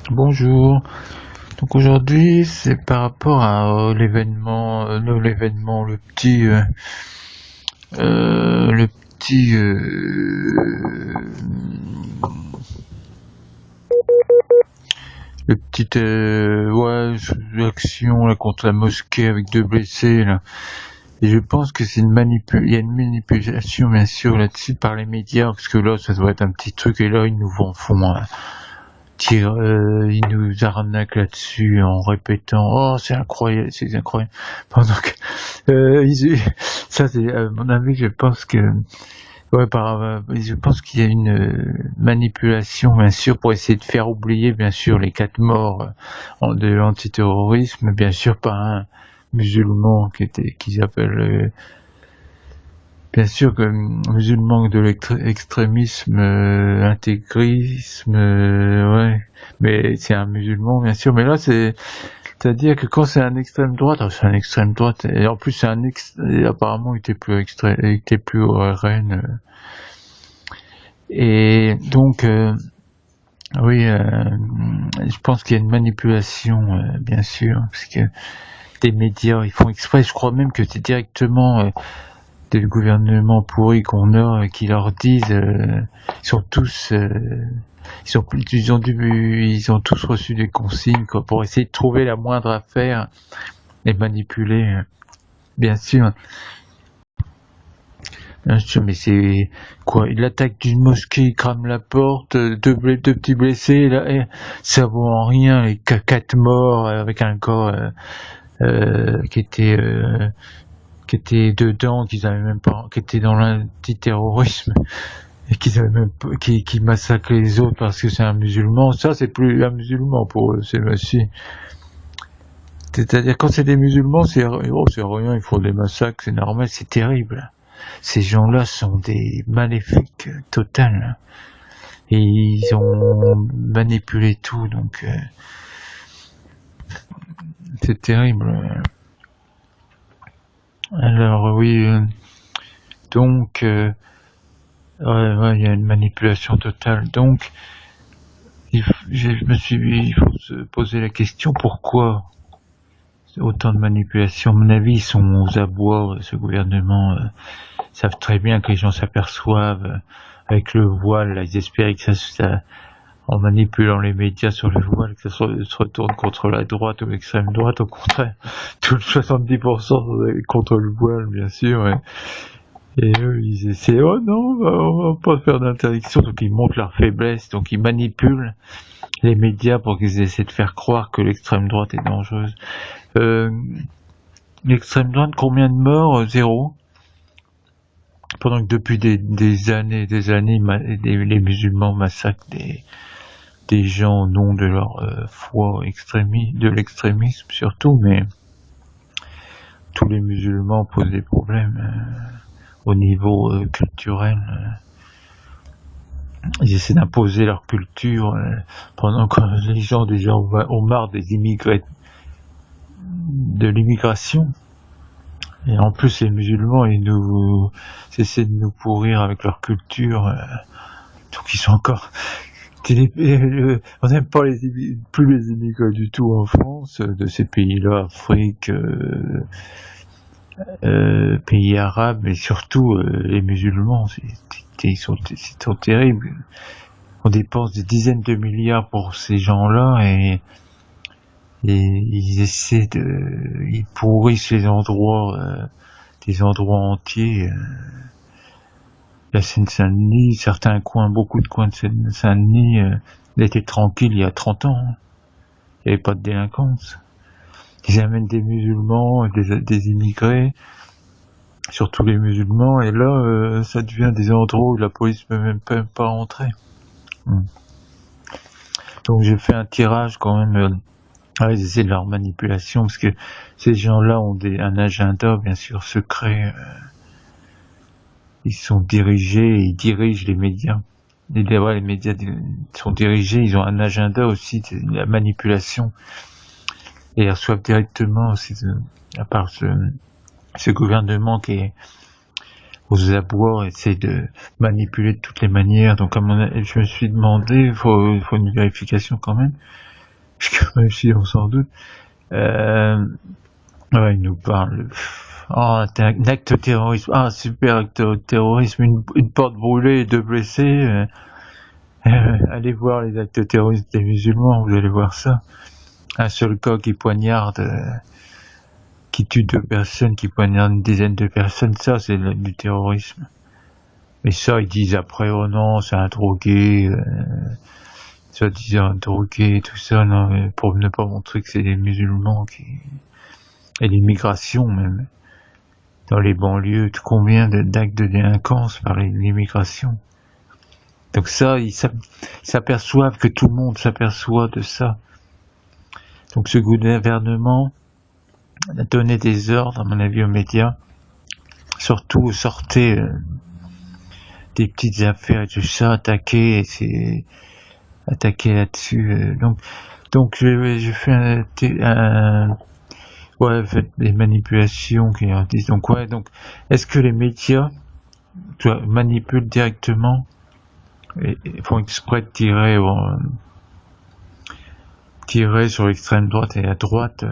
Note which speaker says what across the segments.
Speaker 1: Bonjour. Donc aujourd'hui, c'est par rapport à le petit, l'action là contre la mosquée avec 2 blessés là. Et je pense que il y a une manipulation bien sûr là-dessus par les médias parce que là, ça doit être un petit truc et là ils nous font ils nous arnaquent là-dessus en répétant oh c'est incroyable pendant que ça c'est à mon avis je pense que je pense qu'il y a une manipulation bien sûr pour essayer de faire oublier bien sûr les 4 morts de l'antiterrorisme bien sûr par un musulman qu'ils appellent bien sûr que musulman de l'extrémisme, intégrisme, ouais, mais c'est un musulman bien sûr. Mais là, c'est-à-dire que quand c'est un extrême droite, c'est un extrême droite, et en plus et apparemment il était plus au RN, et donc oui, je pense qu'il y a une manipulation, bien sûr, parce que des médias ils font exprès. Je crois même que c'est directement des gouvernements pourris qu'on a qui leur disent ils sont tous ils ont tous reçu des consignes quoi, pour essayer de trouver la moindre affaire et manipuler bien sûr mais c'est quoi, l'attaque d'une mosquée, ils crament la porte, deux petits blessés là, ça vaut en rien les 4 morts avec un corps qui était dedans, qu'ils avaient même pas, qui était dans l'antiterrorisme et qui massacre les autres parce que c'est un musulman. Ça, c'est plus un musulman pour eux, c'est aussi. C'est-à-dire quand c'est des musulmans, c'est rien, ils font des massacres, c'est normal, c'est terrible. Ces gens-là sont des maléfiques totales et ils ont manipulé tout, donc c'est terrible. Alors oui, donc il y a une manipulation totale. Donc, il faut se poser la question pourquoi autant de manipulation. À mon avis, ils sont aux abois, ce gouvernement. Savent très bien que les gens s'aperçoivent avec le voile. Là, ils espéraient que ça, en manipulant les médias sur le voile, que ça se retourne contre la droite ou l'extrême droite. Au contraire, tout le 70% contre le voile, bien sûr. Ouais. Et eux, ils essaient, oh non, on va pas faire d'interdiction, donc ils montrent leur faiblesse, donc ils manipulent les médias pour qu'ils essaient de faire croire que l'extrême droite est dangereuse. L'extrême droite, combien de morts? 0. Pendant que depuis des années, les musulmans massacrent des gens au nom de leur foi de l'extrémisme surtout, mais tous les musulmans posent des problèmes au niveau culturel. Ils essaient d'imposer leur culture pendant que les gens déjà ont marre des immigrés, de l'immigration. Et en plus les musulmans ils essaient de nous pourrir avec leur culture. Donc ils sont encore on n'aime pas plus les immigrés du tout en France, de ces pays-là, Afrique, pays arabes, mais surtout les musulmans, ils sont terribles. On dépense des dizaines de milliards pour ces gens-là et ils pourrissent les endroits, des endroits entiers. La Seine-Saint-Denis, beaucoup de coins de Seine-Saint-Denis étaient tranquilles il y a 30 ans. Hein. Il n'y avait pas de délinquance. Ils amènent des musulmans, des immigrés, surtout les musulmans, et là, ça devient des endroits où la police ne peut même pas rentrer. Donc j'ai fait un tirage quand même. Ils essaient de leur manipulation, parce que ces gens-là ont un agenda, bien sûr, secret. Ils sont dirigés, et ils dirigent les médias. Les médias sont dirigés, ils ont un agenda aussi, de la manipulation. Et ils reçoivent directement aussi, à part ce gouvernement qui est aux abois, essaie de manipuler de toutes les manières. Donc, je me suis demandé, il faut une vérification quand même. jusqu'à réussir sans doute. Ouais, il nous parle. Oh, t'es un acte de terrorisme. Ah, super acte de terrorisme. Une porte brûlée et 2 blessés. Allez voir les actes terroristes des musulmans, vous allez voir ça. Un seul cas qui poignarde, qui tue 2 personnes, qui poignarde une dizaine de personnes, ça c'est du terrorisme. Mais ça, ils disent après, oh non, c'est un drogué, soi-disant un drogué, tout ça, non, mais pour ne pas montrer que c'est des musulmans qui... Et l'immigration même. Dans les banlieues, combien d'actes de délinquance par l'immigration. Donc ça, ils s'aperçoivent que tout le monde s'aperçoit de ça. Donc ce gouvernement a donné des ordres, à mon avis, aux médias. Surtout, sortez des petites affaires et tout ça, attaquer là-dessus. Donc je fais des manipulations qui en disent. Donc est-ce que les médias manipulent directement et font exprès de tirer sur l'extrême droite et la droite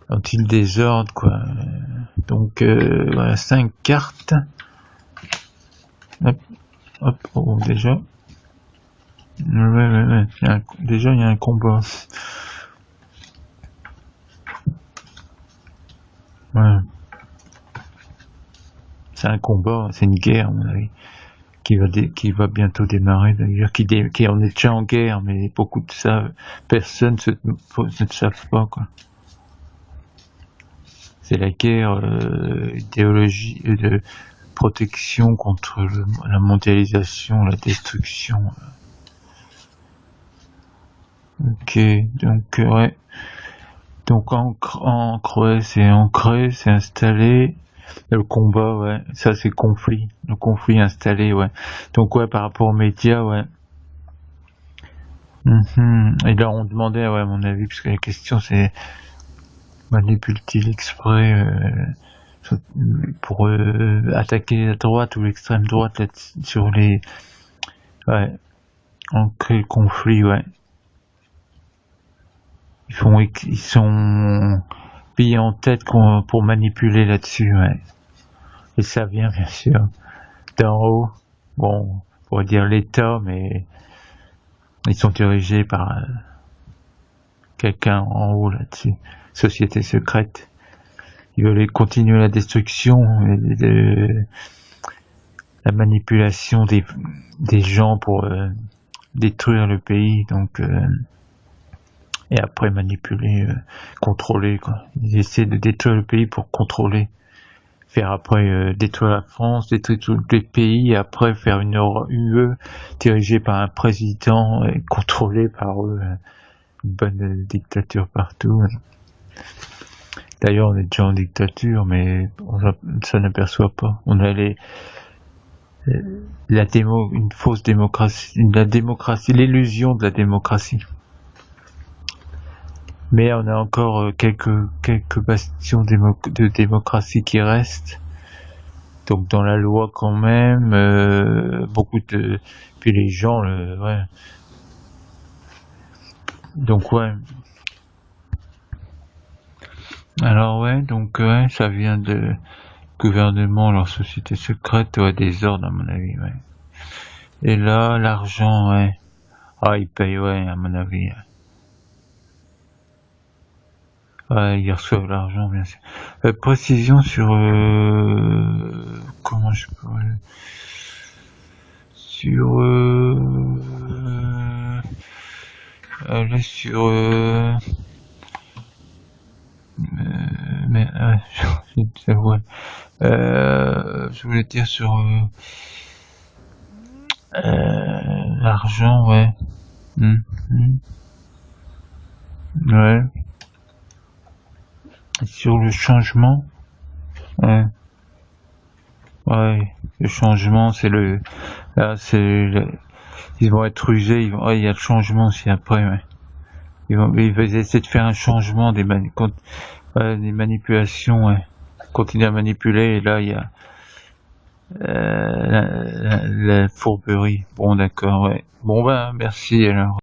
Speaker 1: ont-ils des ordres, quoi. Donc voilà, 5 cartes. Hop, oh, déjà. Ouais. Déjà il y a un combat. Ouais. C'est un combat, c'est une guerre, à mon avis, qui va bientôt démarrer, d'ailleurs, qui on est déjà en guerre, mais beaucoup de ça, personne ne savent pas, quoi. C'est la guerre idéologie de protection contre la mondialisation, la destruction. Ok, donc ouais. Donc ancré, c'est installé. Le combat, ouais, ça c'est conflit. Le conflit installé, ouais. Donc ouais, par rapport aux médias, ouais. Et là on demandait, ouais, à mon avis, parce que la question c'est manipule-t-il exprès pour attaquer la droite ou l'extrême droite là, sur les... Ouais, ancrer le conflit, ouais. Ils sont payés en tête pour manipuler là-dessus, ouais. Et ça vient, bien sûr, d'en haut. Bon, on pourrait dire l'État, mais ils sont dirigés par quelqu'un en haut là-dessus. Société secrète. Ils veulent continuer la destruction et la manipulation des gens pour détruire le pays, donc et après manipuler, contrôler, quoi. Ils essaient de détruire le pays pour contrôler, faire après détruire la France, détruire tous les pays, et après faire une UE dirigée par un président et contrôlée par eux, une bonne dictature partout. D'ailleurs, on est déjà en dictature, mais on s'en aperçoit pas. On a une fausse démocratie, l'illusion de la démocratie. Mais on a encore quelques bastions de démocratie qui restent. Donc dans la loi quand même, puis les gens, ouais. Donc ouais. Alors ouais, donc ouais, ça vient de gouvernement, leur société secrète, ouais, des ordres à mon avis, ouais. Et là, l'argent, ouais. Ah, ils payent, ouais, à mon avis. Ouais, ils reçoivent l'argent, bien sûr. Précision sur comment je pourrais... Sur là sur mais ouais. Je voulais dire sur l'argent, ouais. Ouais. Sur le changement, ouais. Ouais, le changement, ils vont être rusés, il y a le changement aussi après, ouais. Ils vont essayer de faire un changement des manipulations, ouais. Continuer à manipuler, et là, il y a, la fourberie. Bon, d'accord, ouais. Bon, ben, merci, alors.